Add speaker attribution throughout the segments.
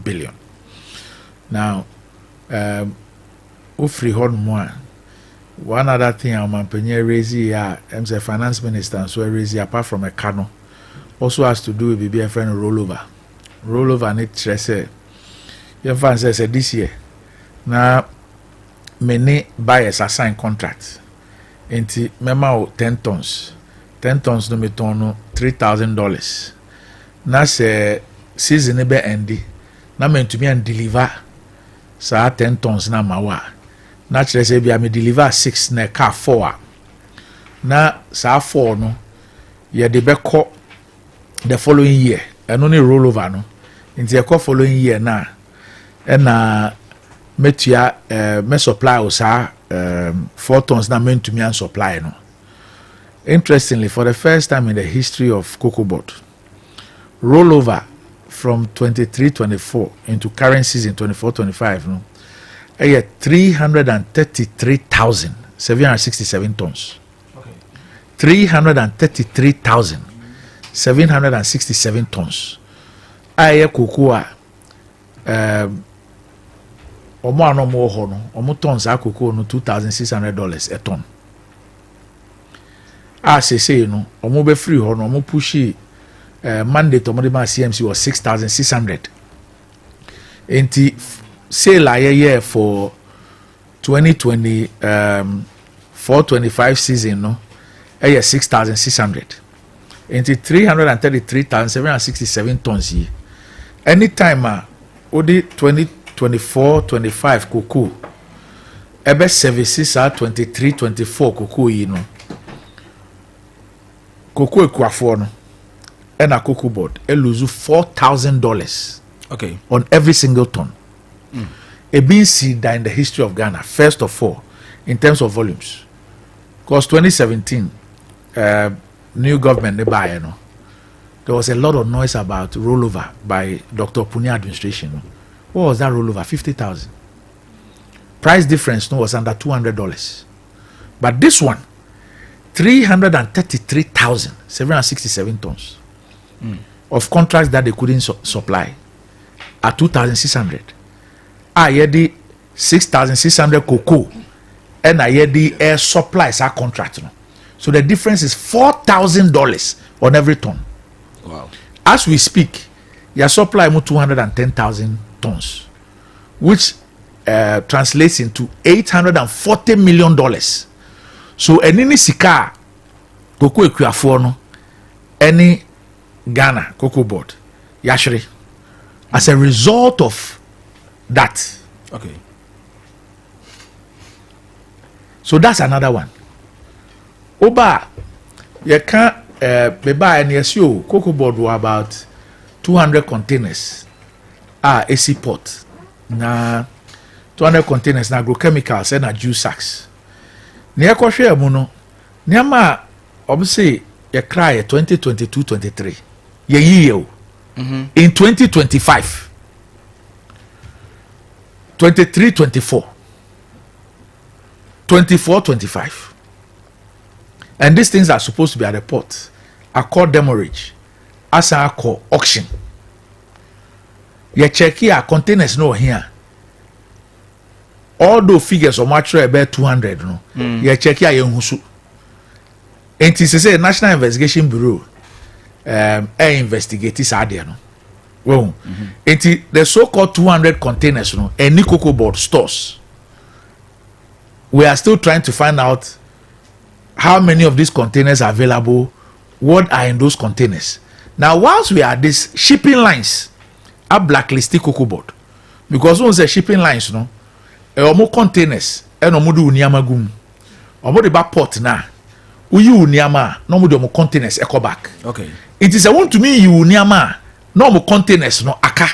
Speaker 1: billion. Now, Ufri Hornmoa, one other thing I'm raise here, I'm the finance minister, so I raise apart from a cano, also has to do with a friend rollover. Rollover and it say, your fan says this year. Now, many buyers assign contracts. Into memo 10 tons. 10 tons no me tono $3,000. Na se season ebe endi. Na me to me and deliver sa 10 tons na mawa. Na chere se bia me deliver 6 na car 4. Na sa 4 no ye de beko the following year. And only roll over no. Into the following year na metia me supply o sa 4 tons na meant to me and supply no. Interestingly, for the first time in the history of Cocoboad, rollover from 23-24 into current season 24-25 no, 333,767 tons. Okay. 333,767 tons. Aye cocoa omo anomo ho no omo tons akoko no $2,600 a ton. Say no omo be free ho no omo pushi mandate omo de ma CMC was 6,600. Enti sale aye for 2024-25 season no 6,600. Enti 333,767 tons ye. Anytime odi 2024-25 cocoa ebe services are 23-24 cocoa yi no cocoa ekwafo no and a Cocoboad lose $4,000
Speaker 2: okay
Speaker 1: on every single ton. A being seen in the history of Ghana, first of all, in terms of volumes. Because 2017 new government there was a lot of noise about rollover by Dr. Punya administration. What was that rollover? 50,000. Price difference was under $200. But this one, 333,767 tons of contracts that they couldn't supply at 2,600. I had the 6,600 cocoa and I had the air supplies our contract. So the difference is $4,000 on every ton.
Speaker 2: Wow.
Speaker 1: As we speak, your supply is 210,000 tons, which translates into $840 million. So any sika cocoa equiafo no any Ghana Cocoboad yashri as a result of that.
Speaker 2: Okay.
Speaker 1: So that's another one. Oba you can't buy any SEO Cocoboad were about 200 containers AC port na 200 containers na agrochemicals and na juice sacks. Near Koshia Muno, Niama obviously you cry 2022-23. In 2025, 23-24, 24-25. And these things are supposed to be at the port. I call demurrage. As I call auction. You check here, containers no here. All those figures are much about 200 no. You check here owusu. And it is a National Investigation Bureau investigate this idea no. Well, the so-called 200 containers no any Cocoboad stores. We are still trying to find out how many of these containers are available, what are in those containers. Now, whilst we are this shipping lines are blacklisted Cocoboad because once the shipping lines no omo containers and omo do uniama gum omo de ba port na uyi uniama no mo de omo containers echo back.
Speaker 2: Okay.
Speaker 1: It is a want to me you uniama no omo containers no aka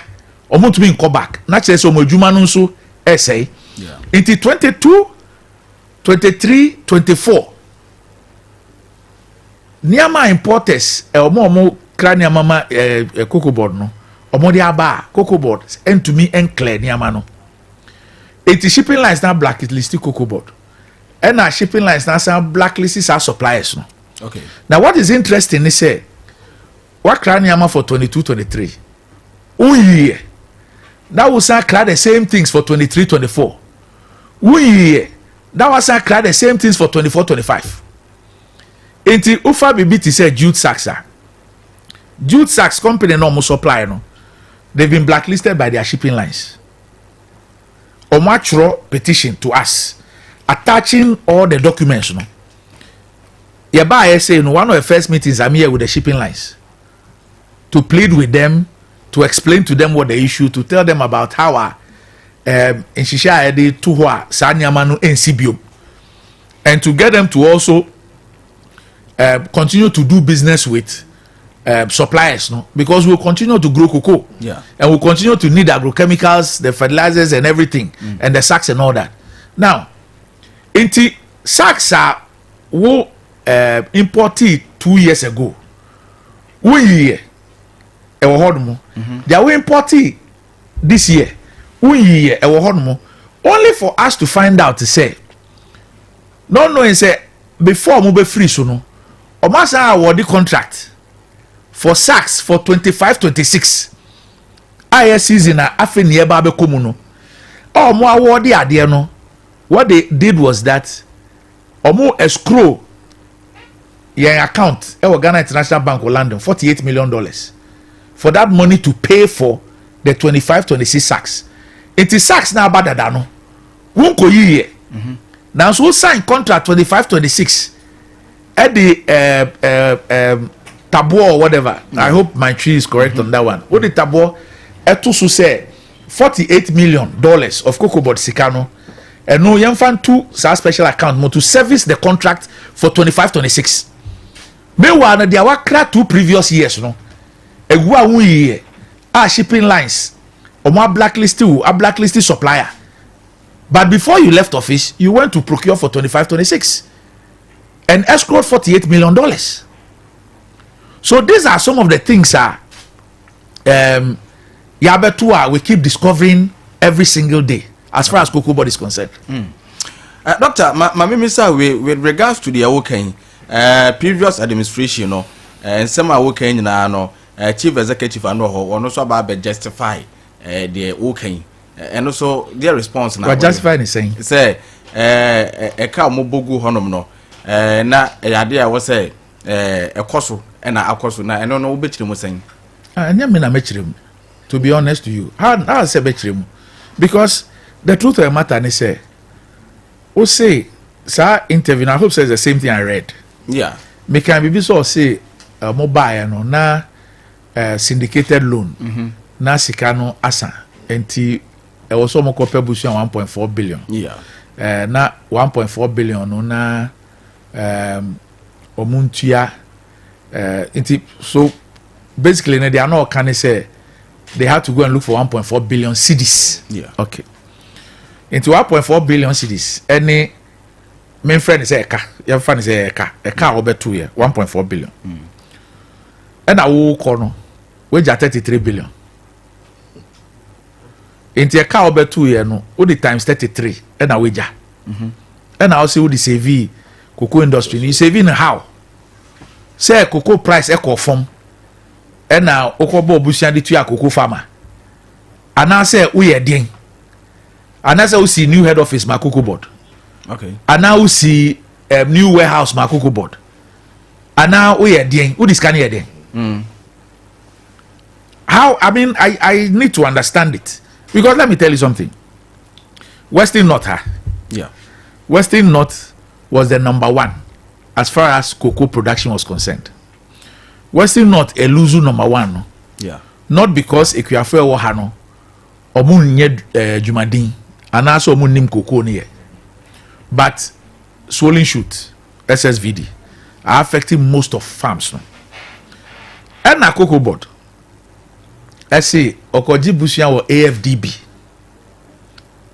Speaker 1: omo to me go back na chere so omo adwuma no nso essay.
Speaker 2: Yeah.
Speaker 1: Into 22 23 24 niama importers omo krania mama Cocoboad no omo de aba Cocoboad and to me and clear niama no. It is shipping lines now blacklisted Cocoboad. And our shipping lines now some blacklists our suppliers no.
Speaker 2: Okay.
Speaker 1: Now what is interesting is say what kraniama for 22-23. that was the same things for 23-24. That was the same things for 24-25. Enti ufa bibi ti say jute sacks. Jute sacks company no supply no. They've been blacklisted by their shipping lines. Omachro petition to us attaching all the documents no. Yeba say no, one of the first meetings I'm here with the shipping lines to plead with them, to explain to them what the issue, to tell them about how in Shisha Ede Tuhwa Sanyamanu NCBO, and to get them to also continue to do business with suppliers, no, because we'll continue to grow cocoa,
Speaker 2: yeah,
Speaker 1: and we'll continue to need agrochemicals, the fertilizers, and everything, and the sacks and all that. Now, inti sacks are imported 2 years ago. We they are imported this year. Only for us to find out to say, no knowing say before move free so no, Omasa award the contract for sacks for 25-26. IS season na afi nearby be komuno. Oh, mo award the idea no. What they did was that omo escrow your account Ghana International Bank of London $48 million for that money to pay for the 25-26 sacks. It is sacks now bad than no. Won't go ye. Now so sign contract 25-26 at the tabo or whatever. I hope my tree is correct on that one. What the tabo etusu say $48 million of Cocoboad Sikano. And no young fan to special account more to service the contract for 25-26. Meanwhile, there were 2 previous years, no. A year, shipping lines, or more blacklisted supplier. But before you left office, you went to procure for 25-26 and escrowed $48 million. So these are some of the things we keep discovering every single day as far as Cocoboad is concerned.
Speaker 2: Doctor, my minister, with regards to the awoken previous administration, no, and some awoken no. Chief executive and also about justify the awoken, and also their response now.
Speaker 1: What justify is saying?
Speaker 2: Say a cow mobogu honum no, na idea was say a coso and a coso na, and no betrim was saying.
Speaker 1: I never mean a metrim. To be honest to you, how say betrim? Because the truth of the matter is say, who say, sir, interview. I hope says the same thing I read.
Speaker 2: Yeah,
Speaker 1: me can be so say mobile no na. Syndicated loan na sikano asa enti also mo kope busu 1.4 billion.
Speaker 2: Yeah,
Speaker 1: na 1.4 billion no na omuntua enti so basically they are not can say they had to go and look for 1.4 billion cedis.
Speaker 2: Yeah,
Speaker 1: okay, into 1.4 billion cedis any main friend is eka your friend is eka over 2 year 1.4 billion and I will call wage at 33 billion. Into a car over 2 years, no, all the times 33 and a wager. And I also would save cocoa industry. You saving how? Say cocoa price echo form. And now Okobo Bushandi to a cocoa farmer. And I say we are ding. And I say we see new head office my Cocoboad.
Speaker 2: Okay. And
Speaker 1: now we see new warehouse my Cocoboad. And now we are ding. Who is can here then? How? I mean, I need to understand it because let me tell you something. Western North,
Speaker 2: yeah,
Speaker 1: Western North was the #1 as far as cocoa production was concerned. Western North owusu #1, no?
Speaker 2: Yeah,
Speaker 1: not because Equiafo ewo ha no, omu nye jumadin, and also omu nim cocoa ni ye, but swollen shoot SSVD are affecting most of farms, no. And na Cocoboad. Let's say Okoji Busia or AFDB.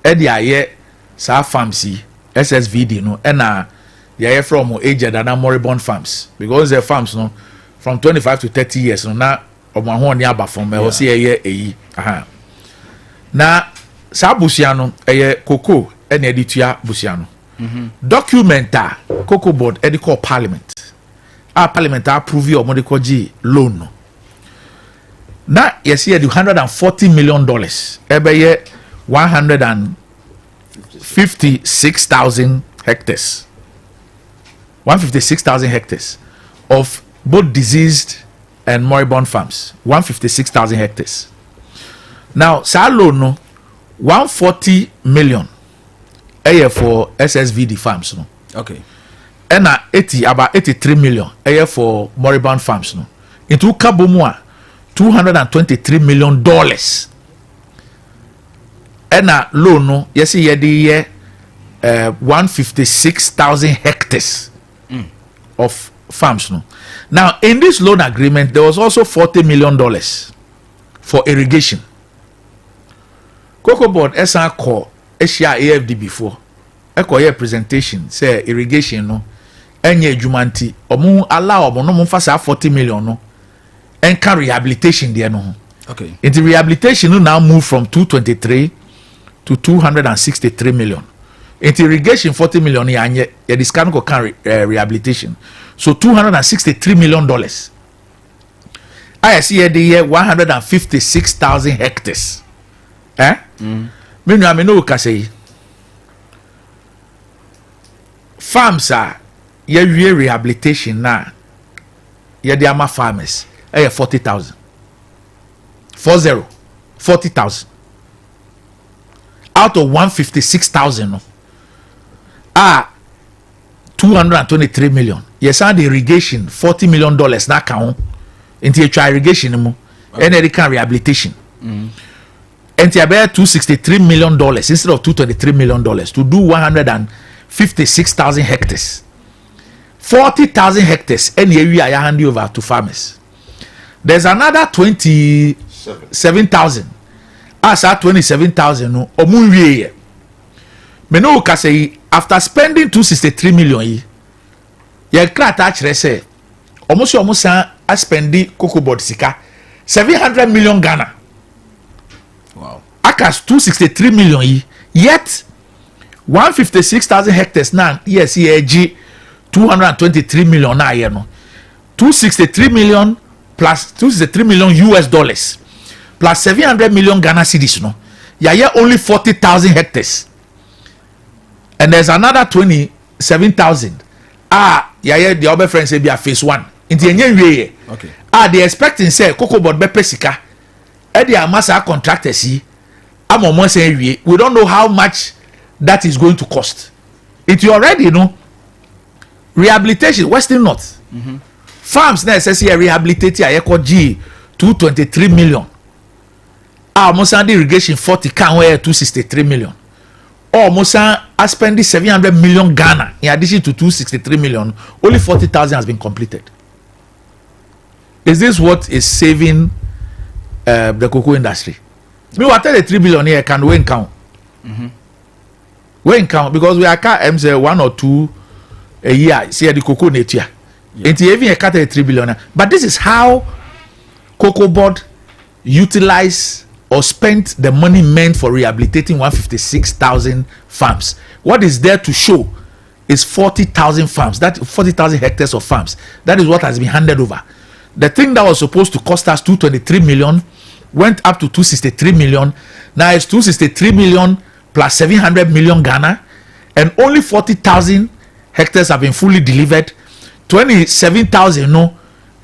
Speaker 1: Edi aye sa farms SSVD no and ye from aged and moribund farms because the farms no from 25 to 30 years no na omo ho ni aba from me say ye eyi aha na sa Busia no cocoa and editua Busia no documenta Cocoboad edi call parliament parliament approve your money loan no. na yes here the $140 million ebe ye 156,000 hectares 156,000 hectares of both diseased and moribund farms. 156,000 hectares. Now salo no 140 million for SSVD farms no.
Speaker 2: Okay.
Speaker 1: And about 83 million for moribund farms no. Into kabomua $223 million. And loan no yes ye the 156,000 hectares of farms no. Now in this loan agreement there was also $40 million for irrigation. Cocoboad esa call Asia AFD before. Eko ye presentation say irrigation no enye adwumanti omu allow omo no mo fa sa 40 million no enka rehabilitation there no.
Speaker 2: Okay.
Speaker 1: The rehabilitation no now move from 223 to 263 million. Into irrigation 40 million yanye ye discount ko can rehabilitation. So $263 million. I see here the year 156,000 hectares. Eh? Me no ka say farms are ye rehabilitation na ye the ama farmers 40,000. 40,000 out of 156,000 no. 223 million. Yes, and the irrigation $40 million na count into a irrigation mo and the rehabilitation. And you bear $263 million instead of $223 million to do 156,000 hectares. 40,000 hectares and we are handing over to farmers. There's another 27,000. As at 27,000 no omunwie. Me no ka say after spending 263 million ye krata kire say almost a spendi Cocoboad sika 700 million Ghana.
Speaker 2: Wow.
Speaker 1: Akas 263 million yet 156,000 hectares now yes EG 223 million na here no 263 million plus 263 million US dollars plus 700 million Ghana cedis no yeah only 40,000 hectares. And there's another 27,000. Yeah, the other friends say be a phase 1. In the way,
Speaker 2: okay.
Speaker 1: They expecting say Cocoboad be pesika. The amasa contractors see. We don't know how much that is going to cost. It you already know. Rehabilitation, Western North. Farms necessary rehabilitate a G 223 million. Almost irrigation 40 can wear 263 million. Almost I spend 700 million Ghana in addition to 263 million. Only 40,000 has been completed. Is this what is saving the cocoa industry? Me what tell the 3 billion here can we count? We count because we are cut 1 or 2 a year. See the cocoa nature. It's even a cut 3 billion. But this is how Cocoboad utilize or spent the money meant for rehabilitating 156,000 farms. What is there to show is 40,000 farms. That 40,000 hectares of farms. That is what has been handed over. The thing that was supposed to cost us 223 million went up to 263 million. Now it's 263 million plus 700 million Ghana, and only 40,000 hectares have been fully delivered. 27,000 no,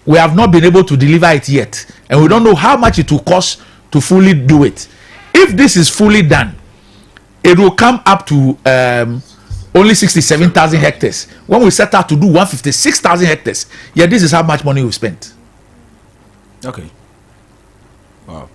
Speaker 1: we have not been able to deliver it yet, and we don't know how much it will cost to fully do it. If this is fully done, it will come up to only 67,000 hectares. When we set out to do 156,000 hectares, yeah, this is how much money we spent.
Speaker 2: Okay. Wow.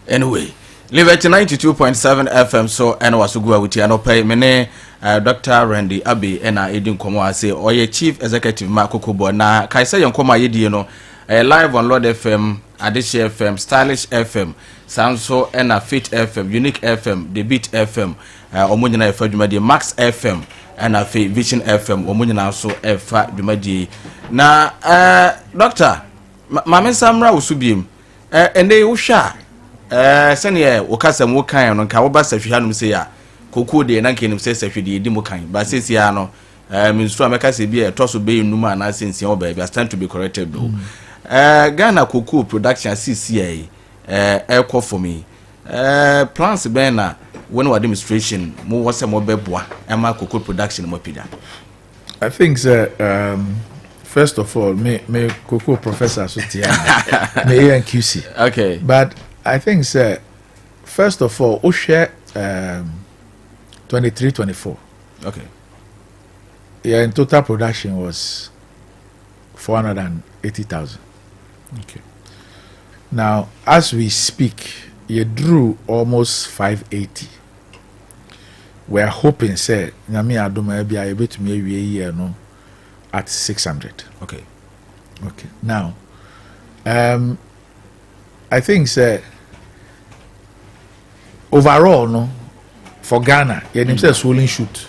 Speaker 2: Anyway, live at 92.7 FM. So, and was to go with you. And pay mene Dr. Randy Abi and I didn't come and say, or your chief executive Mark Cocoboad. Now, can I say you come you know, live on Lord FM, ADEAKYIABIA FM, Stylish FM, Sanso and a Fit FM, Unique FM, The Beat FM, Omunina FM, Max FM, and a Vision FM, Omunina so F Dumadi. Now, Doctor, Mamma Samra Usubim, and they usha. Senior, Okasam Wokan on Kawabas if you had him say, Cocoa de Nankin says if you did Dimokan, but says Yano, Minister Macassi be a toss of bay Numa and I since your baby has time to be corrected though. Ghana cocoa production CCA air for me. Plans bena when administration more was more beboa and my cocoa production more pida.
Speaker 1: I think first of all, me cocoa professor Sutia, me and QC.
Speaker 2: Okay.
Speaker 1: But I think first of all, we share 23-24.
Speaker 2: Okay.
Speaker 1: Yeah, in total production was 480,000.
Speaker 2: Okay.
Speaker 1: Now, as we speak, you drew almost 580. We are hoping, say, Nami Adoma be able to make a year no at 600.
Speaker 2: Okay.
Speaker 1: Okay. Now, I think, say, overall, no, for Ghana, you know, swollen shoot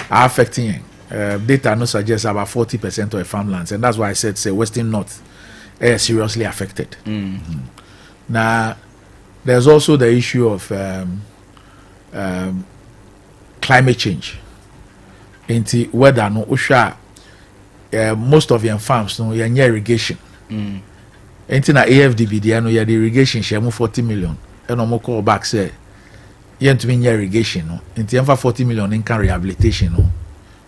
Speaker 1: are affecting data no suggests about 40% of the farmlands, and that's why I said, say, Western North is seriously affected. Now, there's also the issue of climate change. Into weather no usha most of your farms no your irrigation. Into na AFDB there no your irrigation share 40 million. And no call back say you to mean irrigation no. Into 40 million in rehabilitation no.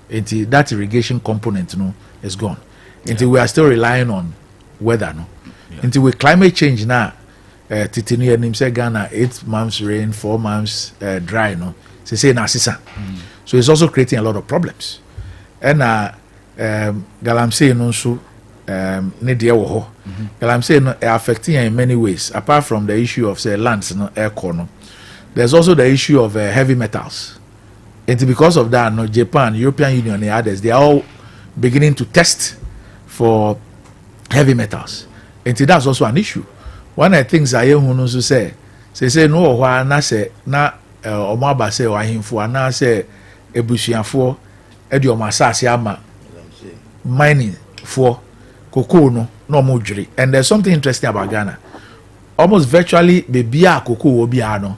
Speaker 1: Into that irrigation component no is gone. Into we are still relying on weather no. Into with climate change now. Titinu yanim say Ghana 8 months rain, 4 months dry no. Say na sisa. So it's also creating a lot of problems. And galamsey no so ne de wo ho. Galamsey no affecting in many ways apart from the issue of say lands no air no. There's also the issue of heavy metals. And because of that no Japan, European Union and others they are all beginning to test for heavy metals. And that's also an issue. One of the things I hear who say no why na say na omo aba say wahimfo ana say ebusuafo e de omo asase ama mining for cocoa no omo dwere. And there's something interesting about Ghana. Almost virtually baby a cocoa obi a no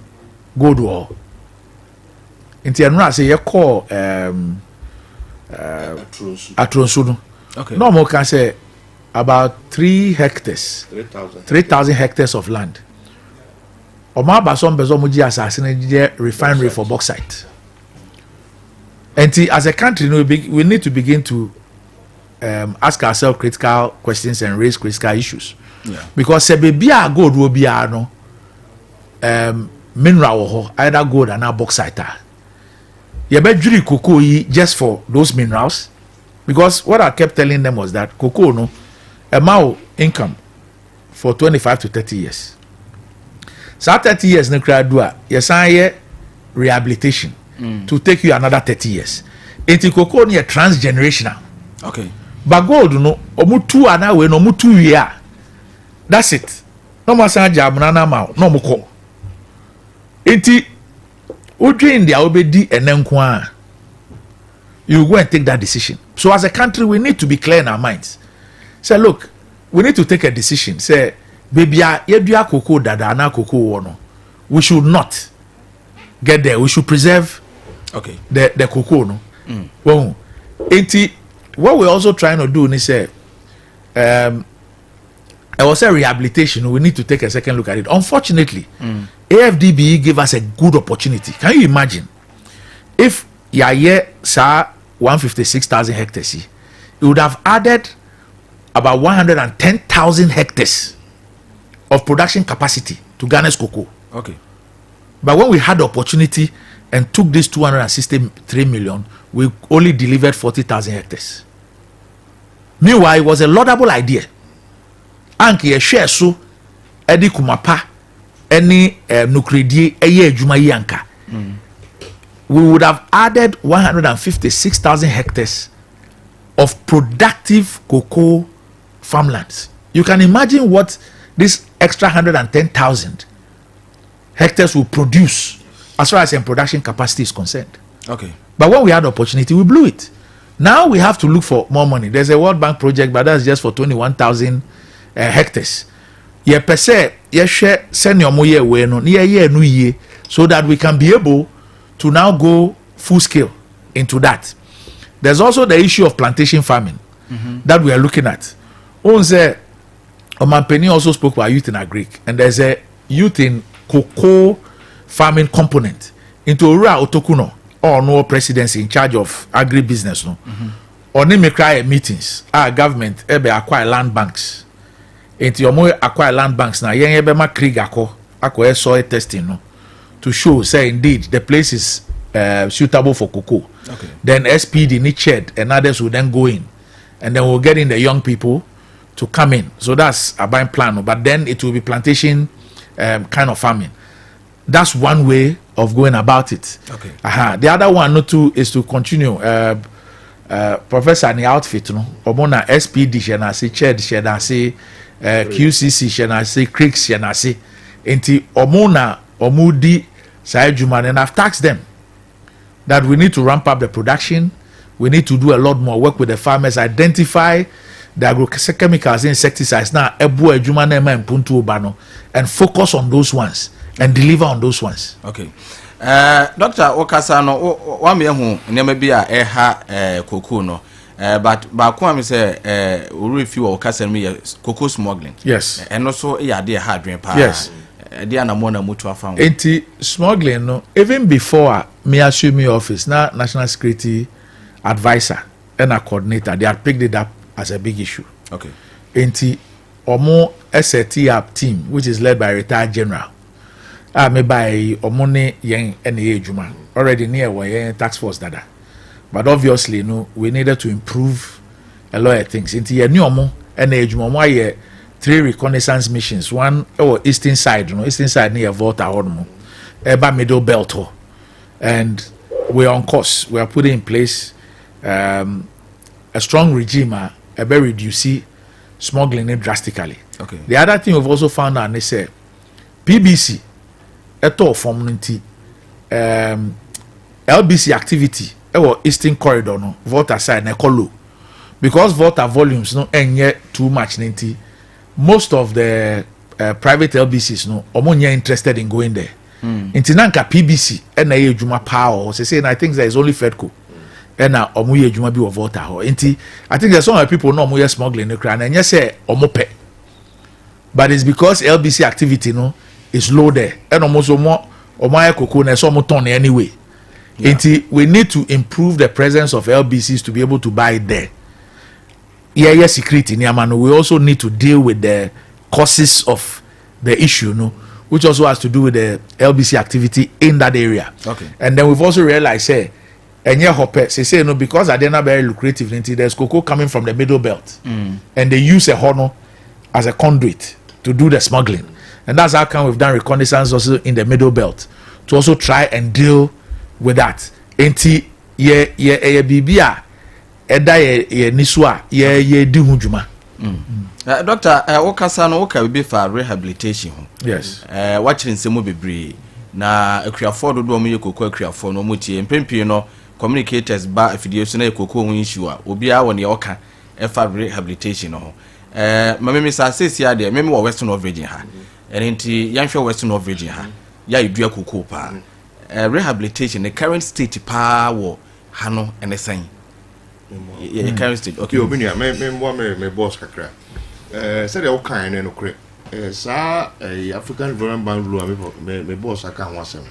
Speaker 1: gold war. Inti enra say ye call atronsu no.
Speaker 2: Okay.
Speaker 1: No more can say about 3,000 hectares of land. Oma basom bezo muji asasine refinery for bauxite. And as a country, we need to begin to ask ourselves critical questions and raise critical issues.
Speaker 2: Yeah.
Speaker 1: Because sebebia gold will be no mineral either gold or bauxite. You better cocoa just for those minerals. Because what I kept telling them was that cocoa no amount income for 25 to 30 years. So 30 years no cry duah, yes I rehabilitation to take you another 30 years. Enti cocoa ni transgenerational.
Speaker 2: Okay.
Speaker 1: But gold no omutu ana we no mutu year. That's it. No more san jam na na ma no moko. Enti odwen dia obedi enenko a you go and take that decision. So as a country we need to be clear in our minds. Say look, we need to take a decision. Say baby yedua cocoa dada na cocoa no. We should not get there. We should preserve the cocoa no. Well, what we're also trying to do is say I was a rehabilitation. We need to take a second look at it. Unfortunately, AFDB gave us a good opportunity. Can you imagine if Yaye sa 156,000 hectares, it would have added about 110,000 hectares of production capacity to Ghana's cocoa.
Speaker 2: Okay.
Speaker 1: But when we had the opportunity and took this 263 million, we only delivered 40,000 hectares. Meanwhile, it was a laudable idea. Anki ye share so edi kumapa any nukredi eye adwuma yi anka. We would have added 156,000 hectares of productive cocoa farmlands. You can imagine what this extra 110,000 hectares will produce as far as in production capacity is concerned.
Speaker 2: Okay.
Speaker 1: But when we had the opportunity, we blew it. Now we have to look for more money. There's a World Bank project, but that's just for 21,000 hectares. Ye per se, ye share senior moye we no ye no ye, so that we can be able to now go full scale into that. There's also the issue of plantation farming that we are looking at. On say Omampeni also spoke about youth in agric, and there's a youth in cocoa farming component into Ora Otokuno or no presidency in charge of agribusiness. No, or name meetings. Our government ebe acquire land banks. Into your more acquire land banks now. Yen ebe ma krigako acquire soil testing no to show say indeed the place is suitable for cocoa.
Speaker 2: Okay.
Speaker 1: Then SPD need shed and others will then go in, and then we'll get in the young people to come in. So that's a buying plan, but then it will be plantation kind of farming. That's one way of going about it.
Speaker 2: Okay.
Speaker 1: The other one no too is to continue. Professor ni outfit no omona SPD shena say ched shena say QCC shena say creeks shena say enti omona omudi say adwuma, and I've taxed them that we need to ramp up the production. We need to do a lot more work with the farmers, identify the agrochemicals, insecticides now, and focus on those ones and deliver on those ones.
Speaker 2: Okay. Dr. Okasano, one me who never be a cocoa no. But Bakwam say refuel or cocoa smuggling.
Speaker 1: Yes.
Speaker 2: And also a dear hard drink.
Speaker 1: Yes.
Speaker 2: Diana Mona Mutua found.
Speaker 1: Enti smuggling no, even before me assume my office, now National Security Advisor and a coordinator, they had picked it up as a big issue.
Speaker 2: Okay.
Speaker 1: Enti omo SAT team, which is led by retired general. Me by omone yen NA Juma already near where tax force dada. But obviously, no, we needed to improve a lot of things. Enti ye new omo NA Juma why 3 reconnaissance missions. One eastern side, eastern side near Volta Hormo, Eba middle belt, and we're on course. We are putting in place a strong regime, very reduce smuggling it drastically.
Speaker 2: Okay.
Speaker 1: The other thing we've also found out, they say PBC, eto formunity, LBC activity, eastern corridor, no Volta side, low, because Volta volumes no ain't yet too much, ninety. Most of the private LBCs no omonya interested in going there. Intinanka PBC and na ejuma power say and I think there is only Fedco and na omoye ejuma bi of Volta ho. Inti I think there's some people no omoye smuggling no kra na nya say omope. But it's because LBC activity no is low there. And almost omoye cocoa na so omoton anyway. Yeah. Inti we need to improve the presence of LBCs to be able to buy there. Yeah, security. We also need to deal with the causes of the issue, no, which also has to do with the LBC activity in that area.
Speaker 2: Okay.
Speaker 1: And then we've also realized, and say no, because they're not very lucrative. There's cocoa coming from the middle belt, and they use a horn as a conduit to do the smuggling, and that's how come we've done reconnaissance also in the middle belt to also try and deal with that. Bibia. Eda ye niswa ye di hu dwuma.
Speaker 2: Doctor Okasa no woka be for rehabilitation.
Speaker 1: Yes.
Speaker 2: Watching nsemo bebre na akuafo do do mo kokko akuafo no mo tie mpempi no communicators ba affiliation na kokko hu issue a obi a won ye oka e for rehabilitation no. Mama sa sesi ade meme wo Western of Virgin ha. Enti yanhwe Western of Virgin ha. Ya idua kokko pa. Rehabilitation the current state pa wo ha no enesan. Yeah, current state. Okay.
Speaker 3: Me boss kakra. Said the kind no cre. Sa African Development Bank rule me boss aka ho asem.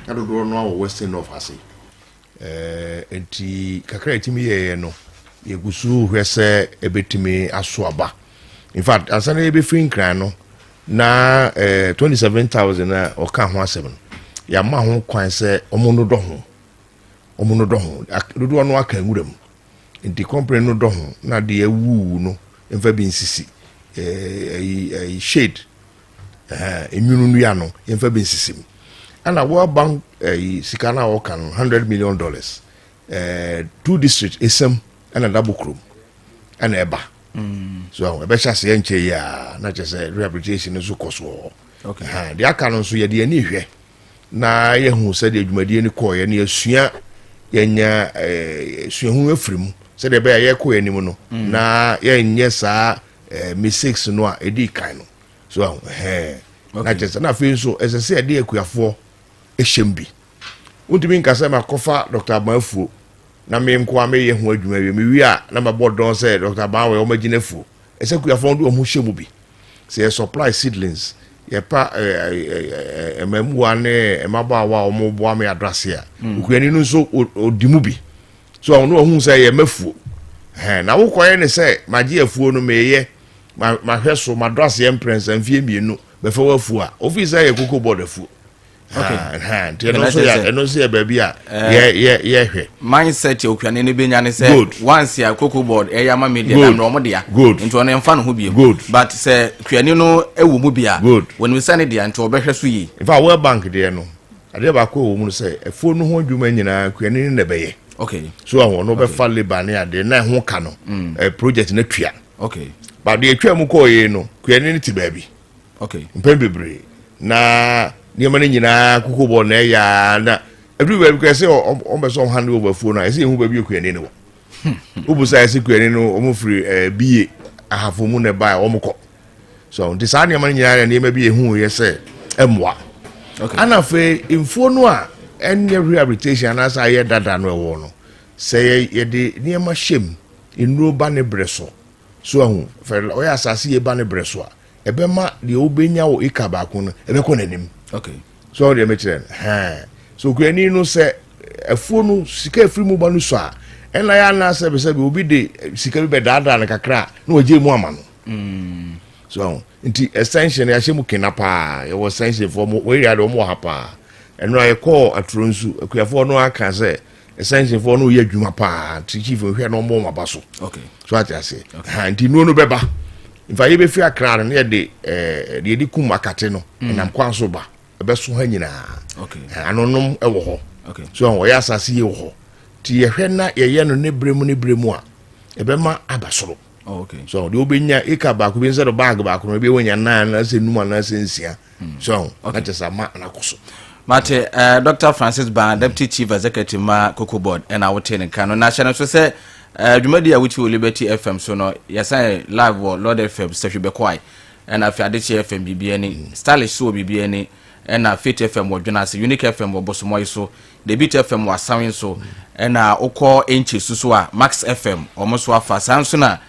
Speaker 3: Ka do no Western of ase. Enti kakra etimi ye no. Ye gusu hwese ebetimi aso aba. In fact, asana ebe free nkran no na 27,000 na oka ho asem. Ya ma ho kwan se omono do ho. Omono do ho. Do no aka nwuram. Inti company no do ho na de awu no emfa bi nsisi shade enwunu nu ya no emfa bi nsisi ana World Bank sika na o kan $100 million 2 district esem ana double chrome ana eba so ebe chase enche ya na chese rehabilitation so koso.
Speaker 2: Okay.
Speaker 3: De aka no so ye de ani hwe na ye hu se de adwumadie ni ko ye na asua yenya suahu afrim se de be ye ko anim no na ye nye saa mistakes no a edi kan no so na chese na fe so esese e de akuafo ehembi untimi nkasa ma kofa Dr. Abafuo na me nko ame ye ho adwuma wi me wi a na ma bodon se Dr. Abawe o maginafu ese akuafo ndo o ho hyemu bi say supply seedlings ye pa emamua ne emabawa omo boa me adrase a okuani no so odimu bi so ono ohun say ye mafuo na wo koye ne say magye afuo no meye ma hweso madrase empress amfie mienu be fa wafuo a officer ye Cocoboad afuo. Okay. No say baby yeah hwe
Speaker 2: mindset okuane ne benya ne say once ya Cocoboad e ya ma media na no dia into on emfa no ho bie but say kuane no ewu mu bia when we send dia into obehwe so yi
Speaker 3: in fact World Bank dia no ade ba ko wo mu say efo no ho dwuma nyina kuane ne beye.
Speaker 2: Okay,
Speaker 3: so awon no be fa labor ne ade na ho ka no project na tua.
Speaker 2: Okay,
Speaker 3: but the atwa mu ko ye no kuane ne ti baabi.
Speaker 2: Okay,
Speaker 3: mpembebre na niema ne nyina Cocoboad na ya na everywhere because say on be so hand over phone na say hu ba bi okuane ne wo obusa say kuane no omo free bie ahafo mu ne ba omo so this an niema ne nyina niema bi hu ye say emwa.
Speaker 2: Okay,
Speaker 3: ana fe info no a any rehabilitation as I hear dada no wo no say ye de niema shem inro ba ne breso so hu fe o ya asase ye ba ne breso a ebema de obenya wo ikaba ko no ebeko nanim.
Speaker 2: Okay,
Speaker 3: so they make it so kuani no say afuo no sika free mu ba no so a ena ya na say be obi de sika be dada na kakra na waje mu ama no. So nti extension ya shemu kenapa ya was extension for we ya do mo hapa eno ya call atronsu akuafo no aka say extension for no ye adwuma pa chief hwe no mo maba so.
Speaker 2: Okay,
Speaker 3: so ati ase nti no beba if I be fi akra no ye de kum akate no nam kwanso ba ebeso ha nyina.
Speaker 2: Okay,
Speaker 3: anonom ewo ho.
Speaker 2: Okay,
Speaker 3: so wo ya asase ye wo ho ti ye hwe na ye no ne bremu a ebema abasoro.
Speaker 2: Oh, okay,
Speaker 3: so the obenya eka ba ko bi nse do bag ba ko no bi wonya na se numa na se nsia so that is a ma na koso
Speaker 2: Mate Dr. Francis Ban, Deputy Chief Executive ma Cocoboad and I would tell in Kano National so say Jumadia which will Liberty FM so no yes I live or Lord FM stuff you be quiet and I feel FM BBN stylish so BBN and Fit FM was Jonas Unique FM was Bosomoy so the Beat FM was sounding so and Oko inches so Max FM almost wa fa Samsung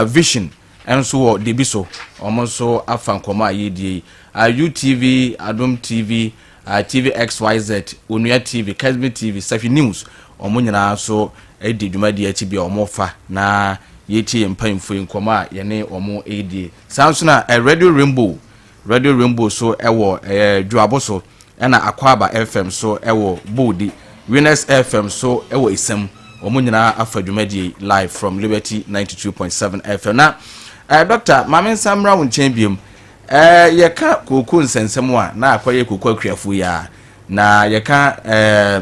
Speaker 2: Vision and so the biso almost so afan koma yedi UTV Adom TV TV XYZ Onua TV Kasbi TV Safi News omunyina so edi dwumadi akibia omofa na yeti mpamfo nkoma ye ne omo edi Samsung Radio Rainbow so ewo Dwabo so na Akwaba FM so ewo Bodi Winners FM so ewo Isem omunyina afa dwumadi live from Liberty 92.7 FM na Dr. Mamen Samra won champion yeka Koko nsensem a na akwaye Koko akuafo ya na yeka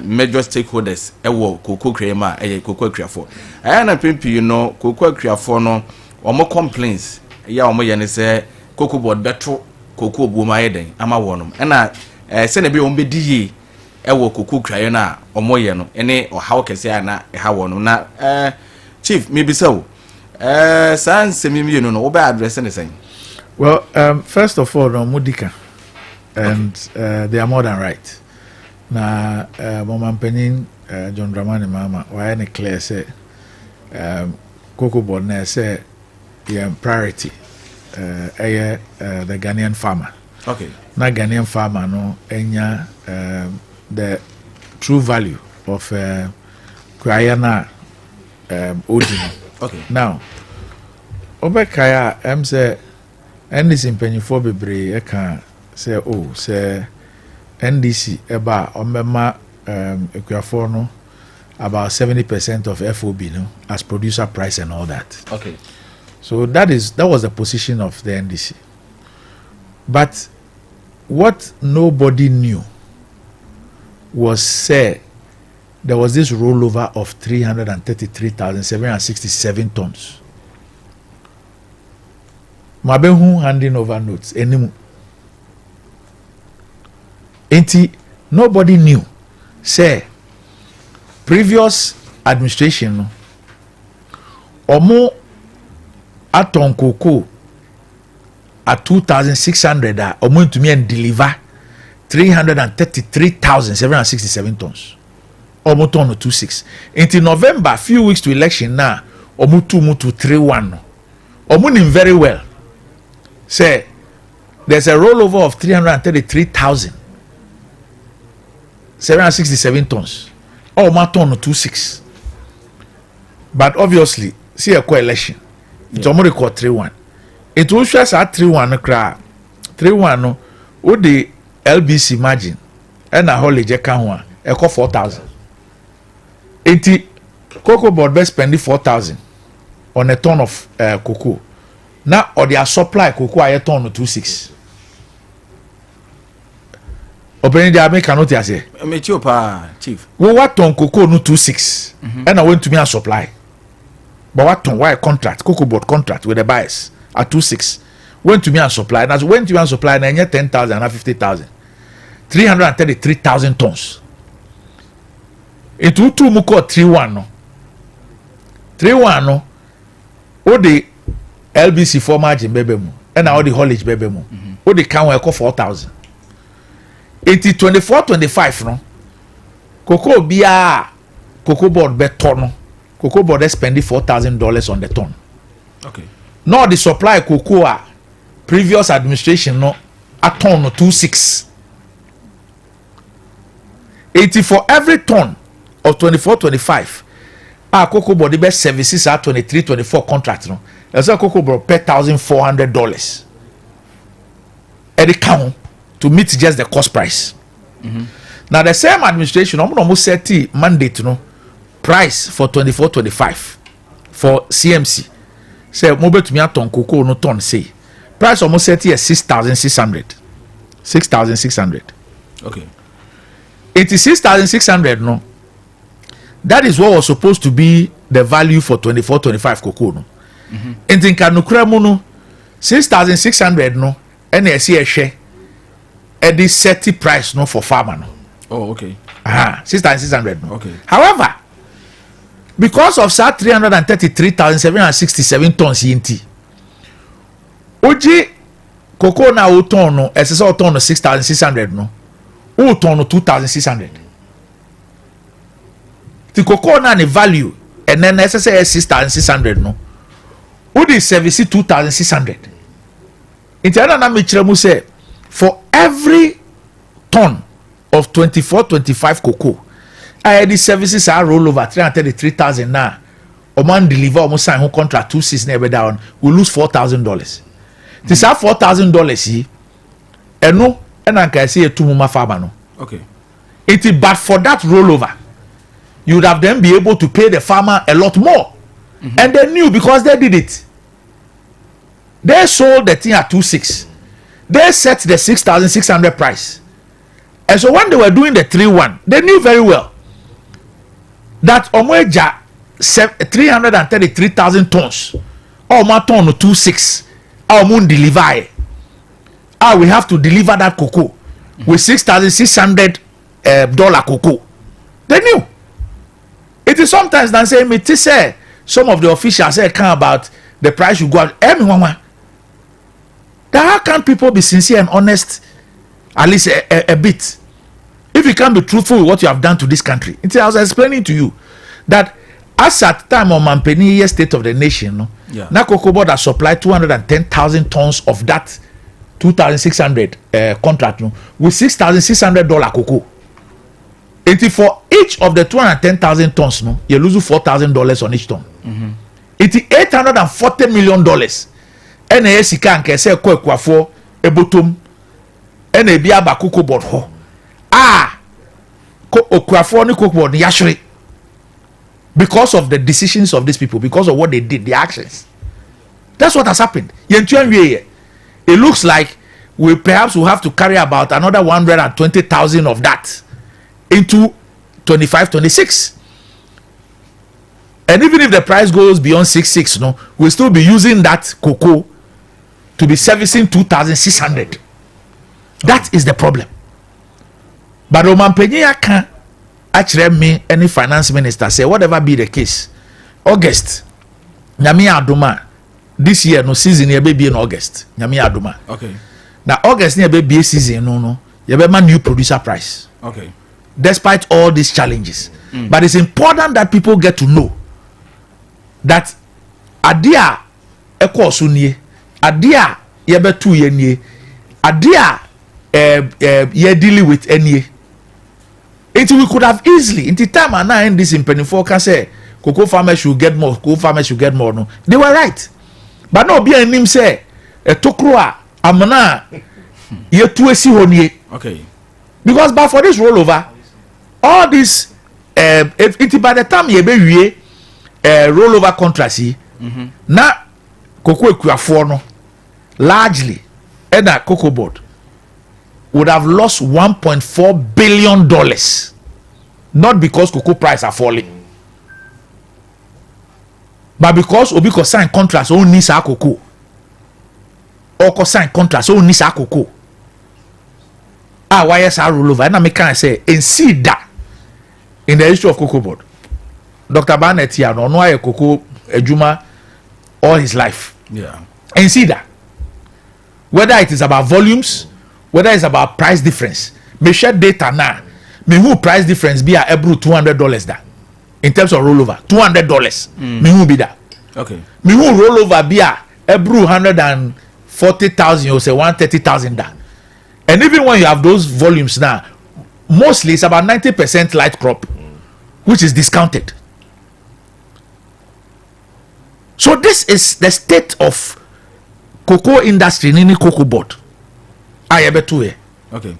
Speaker 2: major stakeholders ewo Koko krema Koko akuafo na pempi no Koko akuafo no omo complaints ya omo ye ne se Cocoboad beto Koko obuoma yeden ama wonom na se na bi omo bediye ewo Koko kraye na omo ye no ene ohaw kese na ha wonom na chief mebisa wo sans mimi no wo ba address ne sen.
Speaker 1: Well, first of all, no Mudika, and they are more than right. Na Mama Penin, John Dramani Mama, why any clear say Cocoboad na say priority, the Ghanaian farmer.
Speaker 2: Okay.
Speaker 1: Na Ghanaian farmer no enya the true value of Kwayana Odino.
Speaker 2: Okay.
Speaker 1: Now, Obekaya say. NDC mpanyifo bebre eka say say NDC eba omema ekuafo no about 70% of FOB no as producer price and all that.
Speaker 2: Okay.
Speaker 1: So that was the position of the NDC. But what nobody knew was say there was this rollover of 333,767 tons. Mabehu handing over notes enimu enti nobody knew say previous administration no omo aton Cocoa at 2,600 omo ntumi and deliver 333,767 tons omo ton 26 enti November few weeks to election now omo 2 to 31 no omo nim very well say there's a rollover of 333,767 tons. Oh, my ton 26. But obviously, see a co-election. It's only record 3-1. It will show us at 3-1 cry. 3-1 no. What the LBC margin and a whole age account a 4,000. 80 Cocoboad best spending 4,000 on a ton of cocoa. Now or their supply cocoa a ton of 26. Opening the American note as a
Speaker 2: chief.
Speaker 1: Well, what ton cocoa no 26 and I went to me a supply. But what ton why contract Cocoboad contract with the buyers at 26 went to me and supply, and as went to me and supply and I 10,000 and 50,000 333,000 tons. It will two muko 3-1 no 3-1 no o the LBC for margin bebemu and all the haulage bebemu o the can work 4,000. 24-25 no cocoa bia Cocoboad beton no Cocoboad spending $4,000 on the ton.
Speaker 2: Okay. Now
Speaker 1: the supply cocoa previous administration no a ton no 26. 80 for every ton of 24-25. Cocoboad best services are 23-24 contract no. There's a Cocoboad per $1,400. At the count to meet just the cost price. Now the same administration almost set the mandate no price for 24-25 for CMC. Say mobile to me a ton cocoa no ton say price almost set here 6,600. 6,600.
Speaker 2: Okay.
Speaker 1: 86,600 no. That is what was supposed to be the value for 24-25 cocoa no. In Tinkanukra no 6,600 no and I see a share at the set price no for farmer no.
Speaker 2: Oh, okay.
Speaker 1: 6,600 no.
Speaker 2: Okay.
Speaker 1: However, because of that 333,767 tons yinti oji cocoa na o ton no esese o ton no 6,600 no o ton no 2,600 the cocoa na the value and then esese 6,600 no o the service 2,600 intiana na me kire mu say for every ton of 24-25 cocoa the services are roll over 333,000 now. A man deliver almost sign who contract 26 never down. We lose $4,000. This are $4,000 and no, and I can see a 2 mama farmer no.
Speaker 2: Okay.
Speaker 1: It is but for that rollover, you would have then be able to pay the farmer a lot more. And they knew because they did it. They sold the thing at 26. They set the 6,600 price. And so when they were doing the 3-1, they knew very well that omoja 333,000 tons or my ton 26 our moon deliver we have to deliver that cocoa with $6,600 cocoa. They knew it is sometimes than say me to say some of the officials say come about the price you go out everyone. How can people be sincere and honest at least a bit? If you can't be truthful with what you have done to this country. I was explaining to you that as at time of Mampeni state of the nation, no, now Cocoboad has supplied 210,000 tons of that 2,600 contract no, with $6,600 cocoa. And for each of the 210,000 tons, no, you lose $4,000 on each ton. It is $840 million. And a can say for a bottom and a biaba Cocoboad ho. Okuafo ni Cocoboad yashri because of the decisions of these people, because of what they did, the actions. That's what has happened. It looks like we perhaps will have to carry about another 120,000 of that into 25-26. And even if the price goes beyond 6,600, no, we'll still be using that cocoa to be servicing 2,600. That is the problem. But Roman Peña can actually me any finance minister say whatever be the case, August, Nyami Aduma, this year no season here be in August, Nyami Aduma.
Speaker 2: Okay.
Speaker 1: Now August near be season no, you be new producer price.
Speaker 2: Okay.
Speaker 1: Despite all these challenges, but it's important that people get to know that adia ekosunye, adia yebe 2 ye nie, Adia ye dealing with any. Until we could have easily, in the time and now in this in Pennyfor can say cocoa farmers should get more, cocoa farmers should get more. No, they were right. But no, be a name say a tokroa amana ye to see honey.
Speaker 2: Okay.
Speaker 1: Because but for this rollover, all this if it by the time ye be rollover contracts na cocoa equia no largely and that Cocoboad would have lost $1.4 billion, not because cocoa prices are falling, but because Obiko sign contracts only sa cocoa, or sign contracts only sa cocoa. Why is our rollover? And I can say, and see that in the history of Cocoboad, Dr. Barnett here, no a cocoa ejuma all his life.
Speaker 2: Yeah.
Speaker 1: And see that whether it is about volumes, whether it's about price difference, me share data now. Me who price difference be a every $200 that in terms of rollover $200. Me who be that.
Speaker 2: Okay.
Speaker 1: Me who rollover be a every 140,000 or say 130,000 that. And even when you have those volumes now, mostly it's about 90% light crop, which is discounted. So this is the state of cocoa industry in any Cocoboad. I have to here.
Speaker 2: Okay.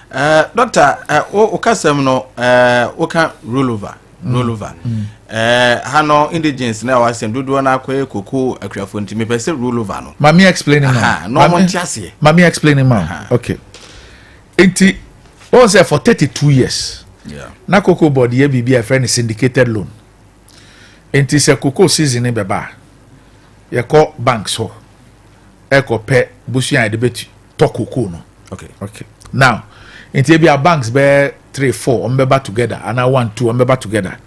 Speaker 2: Doctor, okasem no oka rollover. Hano indigents na wasem dodo na akwa cocoa akrafo ntimi pese rollover no.
Speaker 1: Mami explaining now.
Speaker 2: No mo ntiase.
Speaker 1: Mami explaining now. Okay. Enti o say for 32 years.
Speaker 2: Yeah.
Speaker 1: Na Cocoboad ye bibi a friend syndicated loan. Enti se cocoa season e beba. Ye call banks ho. E ko pe busuan e de betu to cocoa no. Okay. Now, enti e bia banks be 3 4 on beba together and 1 2 on beba together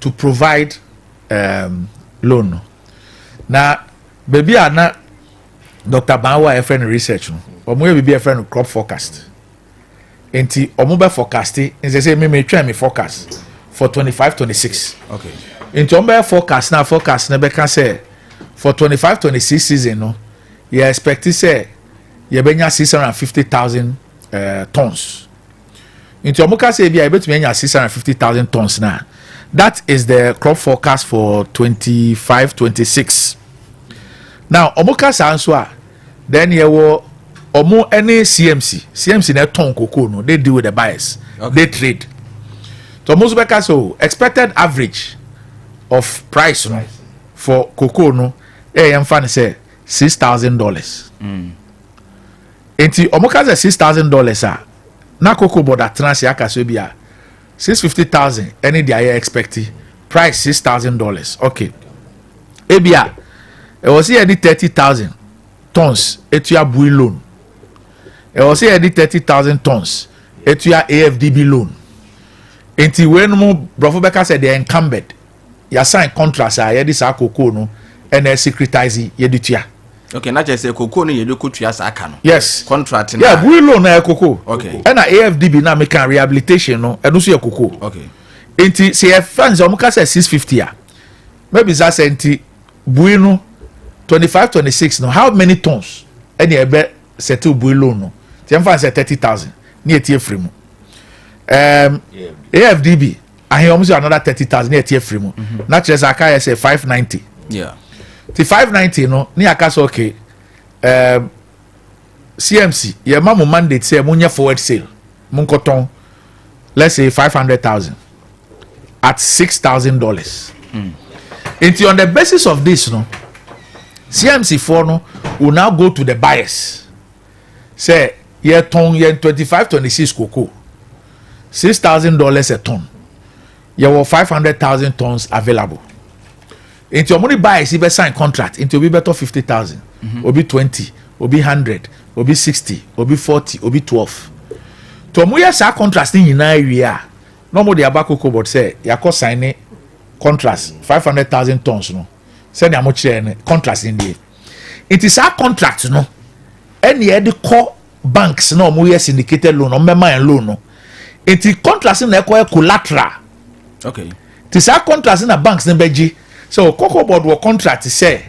Speaker 1: to provide loan no. Na baby na Dr. Banwa e friend research no. Omo e bibi e friend crop forecast. Enti omo be forecasting in say me try me forecast for 25-26.
Speaker 2: Okay.
Speaker 1: Enti omo be forecast na be can say for 25-26 season no, you expect to say you benya 650,000 tons. Into omo say bia bet me 650,000 tons now. That is the crop forecast for 25-26. Now omo say answer then you will omo any CMC na ton cocoa no, they deal with the buyers. Okay. They trade. So most beka so expected average of price no for cocoa no am fan say $6,000. Enti omoka say $6,000 ah na Cocoboad atransi aka so bia 650,000 any dia expecting price $6,000. Okay. Ebia e was here the 30,000 tons etua bui loan. E was here the 30,000 tons etua AFDB loan. Enti when mo brofo beka say they incumbent ya sign contracts a ye dis cocoa no and securitize ye ditua.
Speaker 2: Okay, not just say cocoa no ye do kutua sa aka no.
Speaker 1: Yes.
Speaker 2: Contract na.
Speaker 1: Yeah, we loan na cocoa.
Speaker 2: Okay.
Speaker 1: And AFDB na make rehabilitation no and so ye cocoa.
Speaker 2: Okay.
Speaker 1: Enti say e fans o mo ka say 650 a. Maybe that say enti bui no 25-26 no how many tons any e be settle bui loan no. Ti em fan say 30,000. Ni etie free mu. AFDB I hear almost another 30,000 near tier free mo. Not just I say 590.
Speaker 2: Yeah.
Speaker 1: The 590 no ni akasa okay. CMC ye mamu mandate say munya forward sale. Mun koton let's say 500,000 at $6,000. Into on the basis of this no CMC for no will now go to the buyers. Say ye ton ye 25-26 cocoa. $6,000 a ton. You have 500,000 tons available. Into your money buys, if you sign contract, into will be better 50,000, will be 20, will be 100, will be 60, will be 40, will be 12. To mo yes contract in area. No more the Cocoboad say you cost sign contracts 500,000 tons no. Send ya mo contracts in there. It is our contract no. Any the core banks no mo yes syndicated loan or member loan no. It is contracts in the collateral.
Speaker 2: Okay.
Speaker 1: This are contracts in the banks in Beji. So Cocoboad will contract to say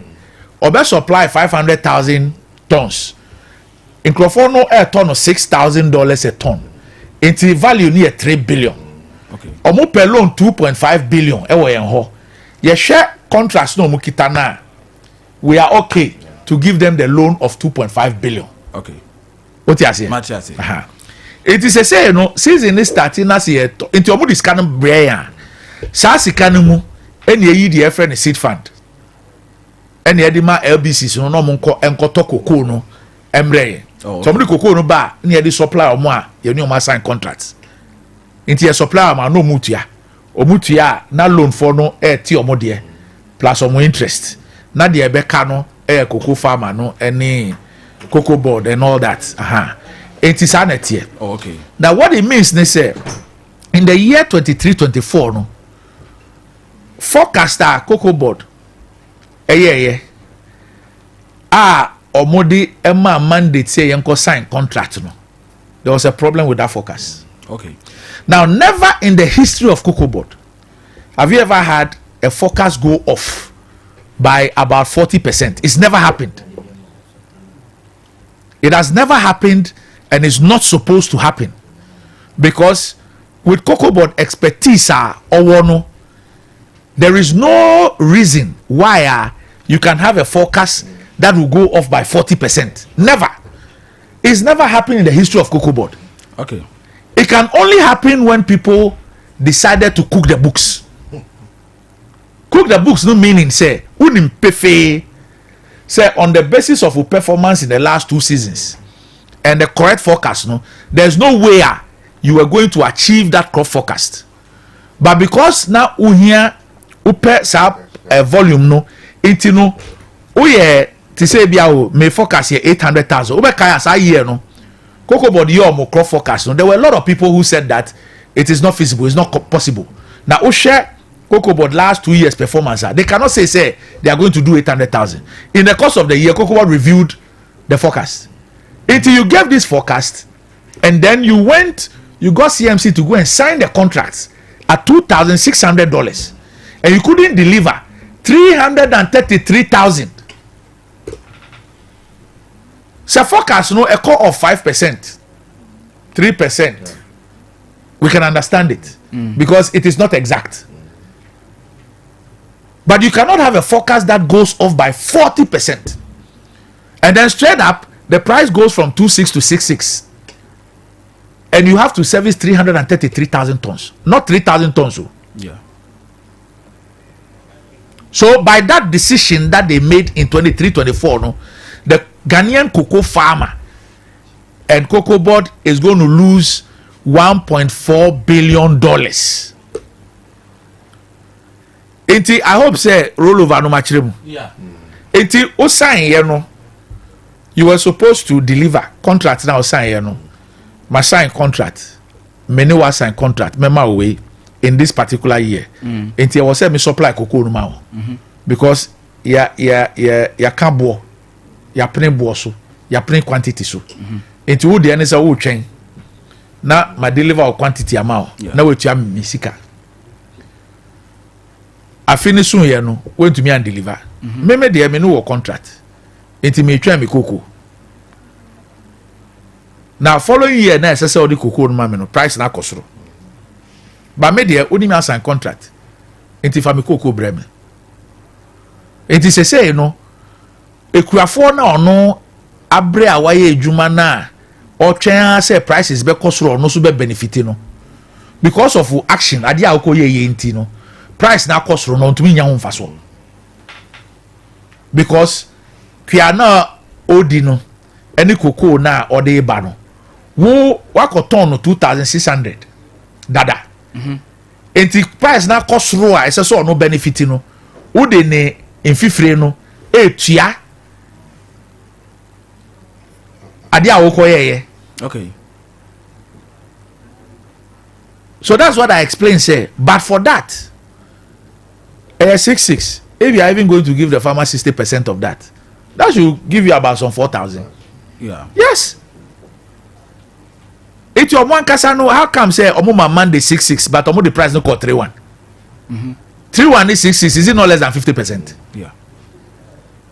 Speaker 1: or be supply 500,000 tons nkrofo no ton $6,000 a ton. Enti value near 3 billion.
Speaker 2: Okay.
Speaker 1: Omo per loan 2.5 billion ewo yen ho. Ye share contracts no mukita na. We are okay to give them the loan of 2.5 billion.
Speaker 2: Okay.
Speaker 1: What you say?
Speaker 2: Much I say.
Speaker 1: It is a say you know season is starting as ye into omo this kind of breya. Sa sika no mu eni eyi the friend seed fund. Eni edima LBCs no no mo enkoto cocoa no emre.
Speaker 2: Oh,
Speaker 1: Somebody cocoa no ba ni e supply omo a ye ni omo sign contracts. Inti ye supply ma no mutua. Omutua na loan for no ti omo de plus omo interest. Na de ebeka no cocoa farmer no any Cocoboad and all that. It is an
Speaker 2: Oh, okay.
Speaker 1: Now what it means they say in the year 23-24 no forecaster Cocoboad omodi emma mandate say yenko sign contract no. There was a problem with that forecast.
Speaker 2: Okay.
Speaker 1: Now never in the history of Cocoboad have you ever had a forecast go off by about 40%. It's never happened. It has never happened and is not supposed to happen because with Cocoboad expertise no, there is no reason why you can have a forecast that will go off by 40%. Never. It's never happened in the history of Cocoboad.
Speaker 2: Okay.
Speaker 1: It can only happen when people decided to cook the books. Cook the books no meaning say unim pefe say on the basis of your performance in the last 2 seasons and the correct forecast no there's no way you are going to achieve that crop forecast. But because now we hear upe sa volume no it no uye to say bia may forecast here 800,000 ube kaya sa year no Cocoboad your crop forecast no there were a lot of people who said that it is not feasible, it's not possible. Now we share Cocoboad last 2 years performance they cannot say they are going to do 800,000 in the course of the year. Cocoboad reviewed the forecast until you gave this forecast and then you got CMC to go and sign the contracts at $2,600 and you couldn't deliver 333,000. So forecast no a core of 5%, 3%. We can understand it because it is not exact. But you cannot have a forecast that goes off by 40%. And then straight up, the price goes from 26 to 66. And you have to service 333,000 tons. Not 3,000 tons.
Speaker 2: Yeah.
Speaker 1: So by that decision that they made in 23-24, no, the Ghanaian cocoa farmer and Cocoboad is going to lose $1.4 billion. Enti I hope say rollover no machiremu.
Speaker 2: Yeah.
Speaker 1: Enti o sign here no. You were supposed to deliver contract now sign here no. My sign contract. Many was sign contract. Mema away in this particular year. Enti I was say me supply cocoa no ma. Because ya can bo. Ya print bo so. Ya print quantity so. Enti wo de say wo twen. Na ma deliver quantity amount. Na we tua me sika. I finish soon here no went to me and deliver. Me dey me no contract. Enti me twa me cocoa. Now following year na say all the cocoa no ma me no price na kosoro. But me dey only me sign contract. Enti fa me cocoa bre me. Enti say no ekuafo na ono abre awaye adwuma na o twen say prices be kosoro no so be benefit no. Because of action ade a okoye enti no price na cost no ntumi nya ho mfaso because kwia na odi no any cocoa na ode ba no wo wakoton no 2,600 dada enti price na cost ro a ese so no benefit no wo de ne mfifire no etua ade a okoye.
Speaker 2: Okay.
Speaker 1: So that's what I explained say but for that 66. If you are even going to give the farmer 60% of that, that should give you about some 4,000.
Speaker 2: Yeah.
Speaker 1: Yes. It's your one casano. How come say Omuma Monday 66, but Omo the price no call 3-1? 3-1 is 66. Is it not less than 50%?
Speaker 2: Yeah.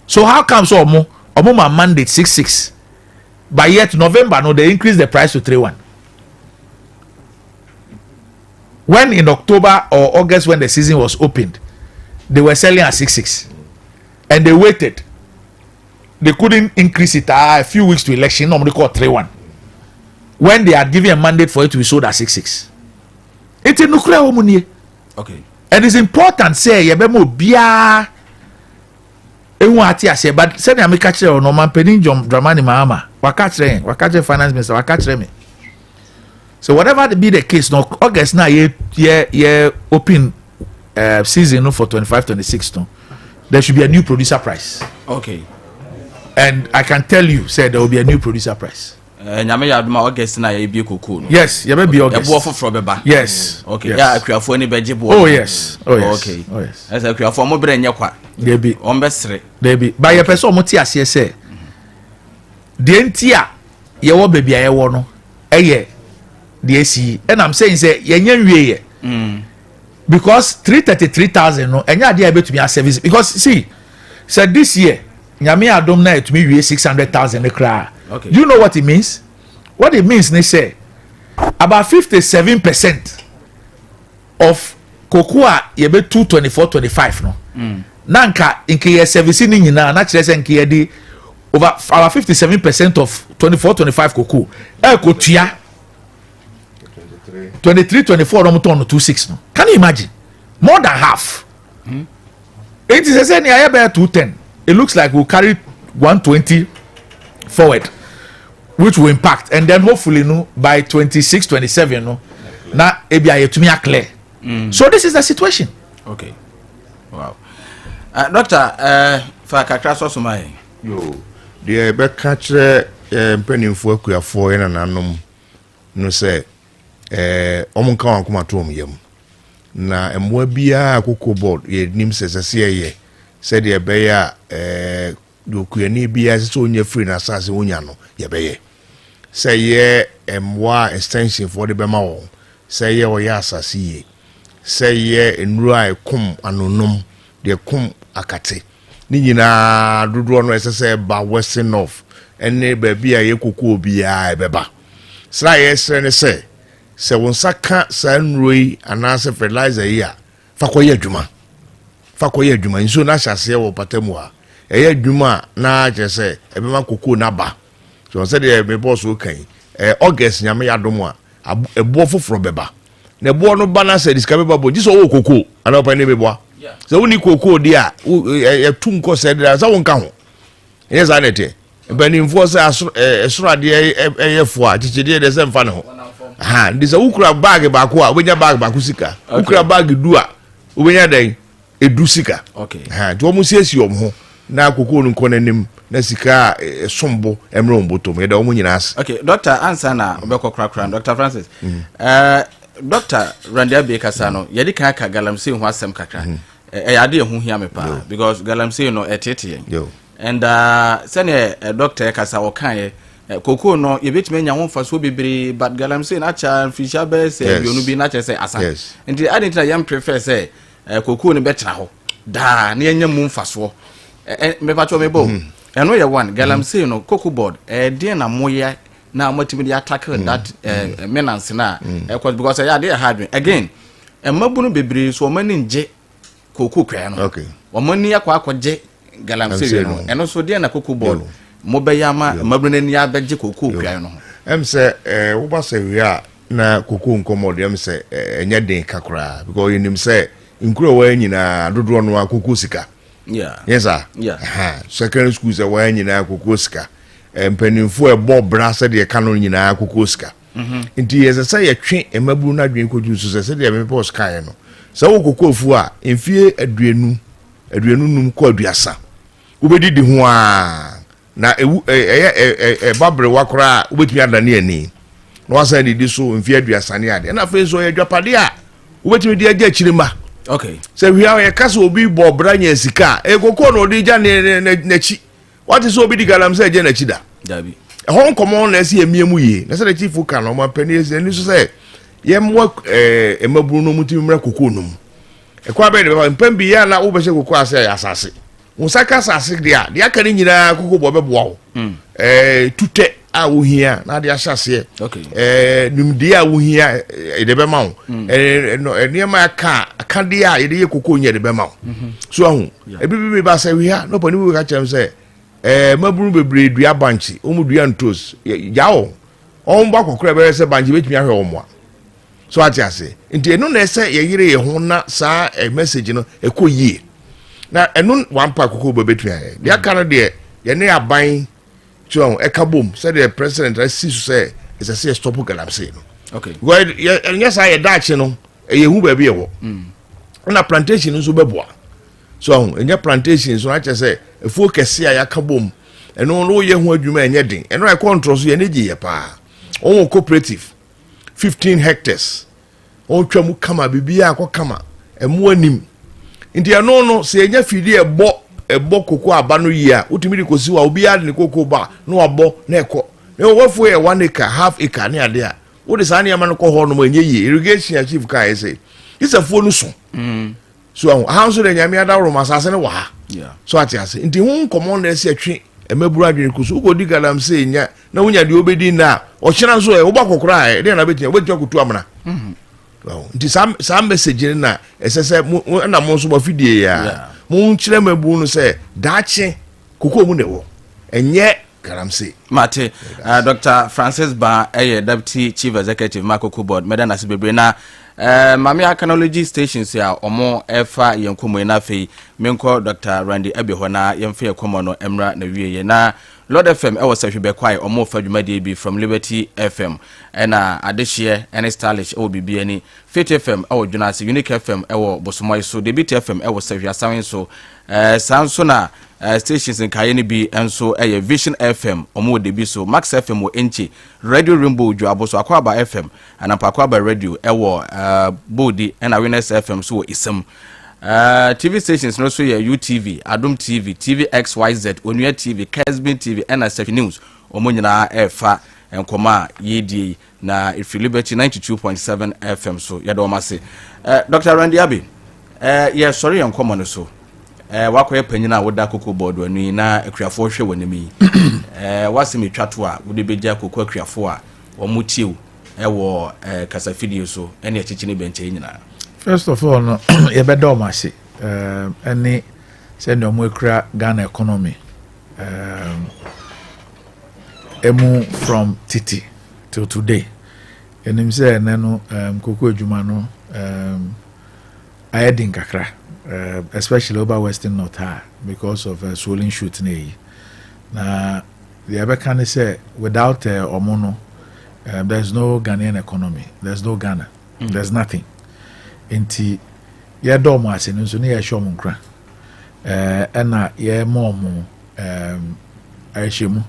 Speaker 1: So how come so Omuma Monday 66, But yet November, no, they increased the price to 3-1. When in October or August, when the season was opened, they were selling at 6-6, and they waited. They couldn't increase it a few weeks to election. Normally called 3-1. When they had given a mandate for it to be sold at 6-6. It's a nuclear money.
Speaker 2: Okay.
Speaker 1: And it's important say you be mo bia ehu ati ase, but say na me catch you no man penin Dramani Mahama waka kire finance minister waka kire me. So whatever be the case, no August now ye open season for 25-26 no, there should be a new producer price.
Speaker 2: Okay.
Speaker 1: And I can tell you, say there will be a new producer price.
Speaker 2: Nyame ya aduma August na ye bi Cocoa no.
Speaker 1: Yes, ye be August.
Speaker 2: Ebo foforo beba.
Speaker 1: Yes.
Speaker 2: Okay.
Speaker 1: Yes.
Speaker 2: Ya akuafo ni beje bo.
Speaker 1: Oh yes. Oh yes.
Speaker 2: Okay.
Speaker 1: Oh yes.
Speaker 2: Esa akuafo mo bre nye kwa.
Speaker 1: There be.
Speaker 2: Ombesre.
Speaker 1: There be. But ye person mo ti ase say. The ntia ye wo baby ye wo no. Eye the AC. And I'm saying say ye nya nwie ye. Because 333,000 no enya dey able to be a service, because see said this year nyame adom na it me wie 600,000 ne kra.
Speaker 2: Okay.
Speaker 1: You know what it means? What it means, they say about 57% of cocoa ye be 224-25 no. Nanka inke ye service ni nyina na kire se inke ye di over about 57% of 24-25 cocoa. Kotua 23-24 no ton 26 no. Can you imagine? More than half. It is say near 210. It looks like we'll carry 120 forward, which will impact, and then hopefully no by 26-27 no na ebia yetumi clear. So this is the situation.
Speaker 2: Okay. Wow. Doctor, for kakra so sumai
Speaker 3: yo the be kire mpanimfo akuafo na nanom no say omunka wankoma to omyam na emwa bia Cocoboad ye nim sesese ye said ye be ya dokuani bia so onya free na asase onya no ye be ye say ye emwa extension for the bema wo say ye oya asase ye say ye enura ekum anonom de kum akate ni nyina dodo no esese ba western north ene ba bia ye Cocoa bia ebeba sra ye sre ne say se won saka sanroi anase fertilizer ya fakoye adwuma nso na hyase wo patamu a eye adwuma na jese ebema Cocoa na ba so se de me boss o kan August nyame yadom a ebo foforo beba na ebo no ba na se diska beba bo jiso wo Cocoa ana pa ne bebo se woni Cocoa di a tu nko se de za won ka ho ene za nete bani mfo se esoro ade eyefo a chichide de se mfa ne ho this a ukra bag baako a obenya bag baako sika ukra bag duah obenya dan edu sika.
Speaker 2: Okay.
Speaker 3: Do mo siesi ho na Cocoa no nko nanim na sika sombo emre ombotom ye da omo nyina as.
Speaker 2: Okay, doctor answer na obekọ krakra Dr. Francis. Dr. ADEAKYIABIA kasa no ye di kan ka galamsey ho asem kakra. Ade ehu hia me pa because galamsey no etete yen. And sene doctor kasa o kan Cocoa no ye betime nya wonfa so bebre but galamsey na cha fisha be se bionu bi na che se asan. Nti ade nti yam prefer say Cocoa no betra ho da na nya mu mfa so me pa cho me bo eno ye one galamsey no Cocoboad den na moye na matimi dey tackle that menace na because ya dey hard again mabu no bebre so mani nje Cocoa kwa no
Speaker 3: okay
Speaker 2: omani akwaje galamsey no eno so den na Cocoboad mo be yama mabu na ni abeje Cocoa kwa no
Speaker 3: say wo ba say we a na Cocoa nkomod say enya den kakra because you nim say nkuro wa nyina dodo no Cocoa sika. Yes sir. Secondary school say wa nyina Cocoa sika. Mpanimfo ebo bra se de ka no nyina Cocoa sika. Nti yes say ye twe emaburu na dwen kodu so se de me boss kai no. Se wo Cocoa fu a emfie aduanu num ko aduasa. Ubedidi ho a na babre wakora ubetumi adane ani. No wasa didi so emfie aduasa ne ade. Na fe so ye dwapade a ubetumi di agya chirima.
Speaker 2: Okay.
Speaker 3: So we have a castle obi bo branya sika. Cocoa no di ja na chi. What is obi di galamsey je na chi da?
Speaker 2: Dabi.
Speaker 3: Hon common na si emiemu ye. Na say the chief ka no ma pani ni so say yem work emaburu no muti mra Cocoa no mu. Kwa be de mpam bi ya na wo be se Cocoa ase asase. Wo saka asase dia aka ni nyina Cocoa bo be bo wo. Tute a wohia na de ahyase numde a wohia de be ma wo niam aka de a de ye koko nya de be ma wo so ahu ebibi ba say we ha no pani we ka chem say maburu bebre dua banchi o mu dua ntos yawo on ba kokora be say banchi betumi ahwe wo mo so atiase nti enu na say ye yire ye ho na sa message no ekoyie na enu one pack Cocoboad betumi ahwe de aka no de ye ne aban so ekabom say the president see say is a say stop galamsey no
Speaker 2: okay
Speaker 3: well yes I dachi no ye hu ba bi ye wo na plantation nso beboa so enye plantation so acha say efu kese a yakabom eno no ye hu adwuma enye den eno e control so ye ne giye pa on cooperative 15 hectares on twamu kama bibia akokama emu anim nti eno no se enye fidi ebo koko aba no yi a utimi de kosi wa obi ade ne koko ba no abo na eko e wofu e 1 acre half acre ne ade a wo de sa ne ama no ko ho no ma enye yi irrigation achieve kai say isafuo no so so how so the nyame adawro masase ne wa ha so atiase nti hu common na se atwe emaburu adwene kuso ugodi galam se nya na wunya de obedi na o kyena so e wo ba kokora e de na betia obedi akutu amna nti sam message na esese na mo so ba fidie ya mo nkyere mabu no se daache kokko mu ne wo enye galamse
Speaker 2: mate Dr. Francis Ba deputy chief executive Cocoboad medana sibebre na mami akanology stations ya omo efa yenkomo na fei menko Dr. Randy Abia na yemfe yekomo no emra na wiye na Lord FM ewo sahwebe kwai omo fadwumade bi from Liberty FM na adehye ene stylish ewo bibia ni Faith FM ewo Junase Unique FM ewo Bosomoy so Debit FM ewo sahwia sawen so sanso na stations in Kayeni bi enso Vision FM omo de bi so Max FM wo enchi Radio Rainbow Dwabo so Akwaba FM anapa Akwaba Radio ewo Bodi and Awareness FM so isem TV stations no so UTV Adom TV TVXYZ Onua TV Kesbin TV and Safi News omo nyina efa enkoma yedi na Liberty 92.7 FM so yado mase Dr. Randy Abi yeah sorry enkoma no so wakoye panyina woda Cocoboad wani na akuafo hwe wonimi wasemi twato a wode beja kokko akuafo a omutiu ewo kasafidie so ene achichine benche nyina.
Speaker 1: First of all no ye bedo mase any send no akura Ghana economy emu from titi till today enim say nenu kokko adwuma no ayedin kakra especially over Western North High because of swollen shoot na the other can say without omono there's no Ghanaian economy, there's no Ghana, there's nothing. Inti ye domo ase no so ne ye hwom nkra na ye momo ahwemu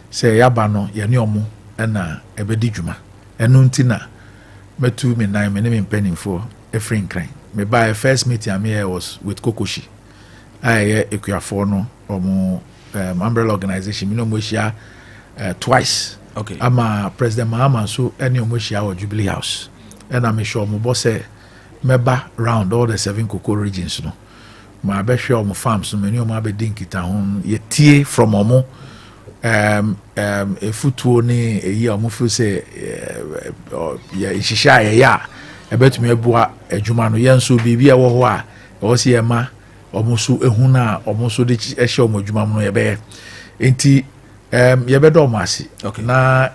Speaker 1: say yaba no ye ne omo na ebedi dwuma enu nti na metu me nan me ne me mpanimfo efrin kran me by first meeting I was with Kokoshi I ekuafo no omo umbrella organization me no mo hia twice.
Speaker 2: Okay.
Speaker 1: Ama President Mahama so any omo hia o Jubilee House and I'm sure mo boss meba round all the 7 cocoa regions no ma be hwe omo farms no many omo abedin kita ho ye tie from omo afutuo ni eyi omo fu say ya shisha ya ebetumi ebua adwuma no yenso bibia wo ho a wo se ema omo so ehuna omo so de ehye omo adwuma no ye be enti ye be do masi na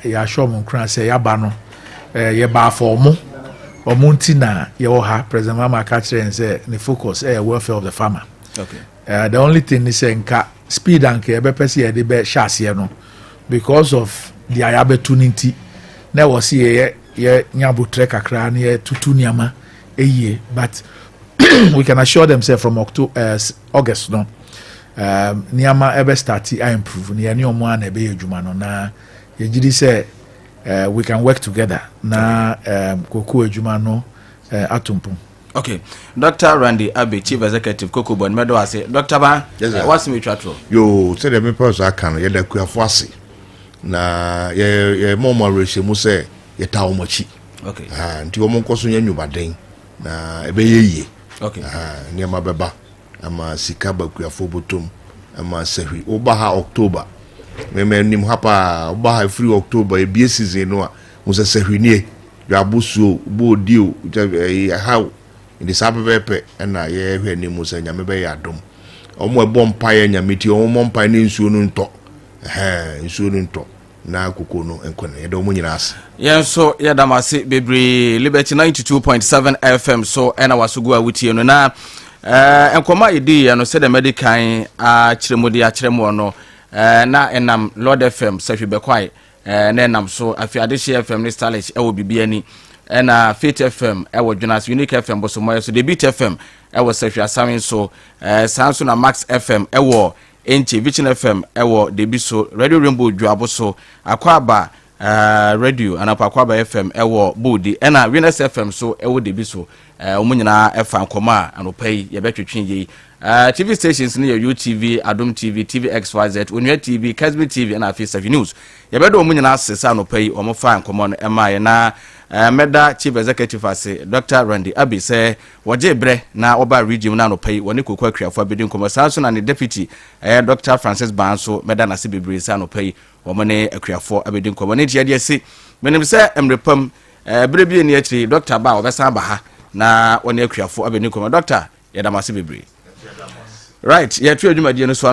Speaker 1: ya show mo nkran say ya ba no ye ba for omo nti na ye wo ha President Mama ka kire say the focus welfare of the farmer.
Speaker 2: Okay.
Speaker 1: The only thing is nka speed and ke be pese ye de be hyase no because of the ayabetu nti na wo se ye nyabutre kakra na ye tutu niama eye but we can assure themselves from August no niama ebe start I improve ni ani omo na ebe adwuma no na ye gidi say we can work together na kokko adwuma no atumpum.
Speaker 2: Okay, Dr. Randy Abi, Chief Executive Cocoboad Medo ase. Dr. Ba, what's me chatro?
Speaker 3: Yo, say the me person aka ye da kuafo ase. Na ye momo reshe mu say ye ta omochi.
Speaker 2: Okay.
Speaker 3: Nti omo nkoso nya nyubaden na ebe ye.
Speaker 2: Okay.
Speaker 3: Ni ma beba ama sika ba kuafo botom ama sehwi oba ha October me nim hapa ba free October e bie season no a mo se hwenie dwabosuo bo dio how in the sabepe na ye hwenie mo se nyame be ya dom omo ebo mpaye nyame ti omo mpaye ne nsuo no nto nsuo no nto na akoko no enkone ye do mo nyina ase
Speaker 2: yen so ye damase bebre Liberty 92.7 FM so ena wasugu awutie no na enkoma idi ya no se the medical a kiremodi a kiremo no na enam Lord FM sahwe bekwai na enam so afiadehye FM ne stylish e wo bibia ni na Faith FM e wo Jonas Unique FM bo so moyo so the Beat FM e wo sahwe asamin so sanso na Max FM e wo Enchi BECHEM FM e wo the biso Radio Rainbow Dwabo so akwaba radio akwaba FM e wo Bodi na Winners FM so e wo the biso omunyina efa nkoma anopai ye betwetwen yi TV stations ne UTV Adom TV TVXYZ Onua TV Kasbi TV na Face News ye bedo omunyina asesa anopai omofa nkoma no ema ye na meda chief executive ase Dr. Randy Abi say woje bre na oba region na anopai woni kokwa kriafo abedi nkoma sanso na ne deputy Dr. Francis Banso meda na se bebre sa anopai womone akriafo abedi nkoma ne tie de ase menim se emrepam bre bi ni akiri Dr. Ba obesa ba ha na woni akriafo abedi nkoma Dr. yedamase bebre right ye tu adwuma die no so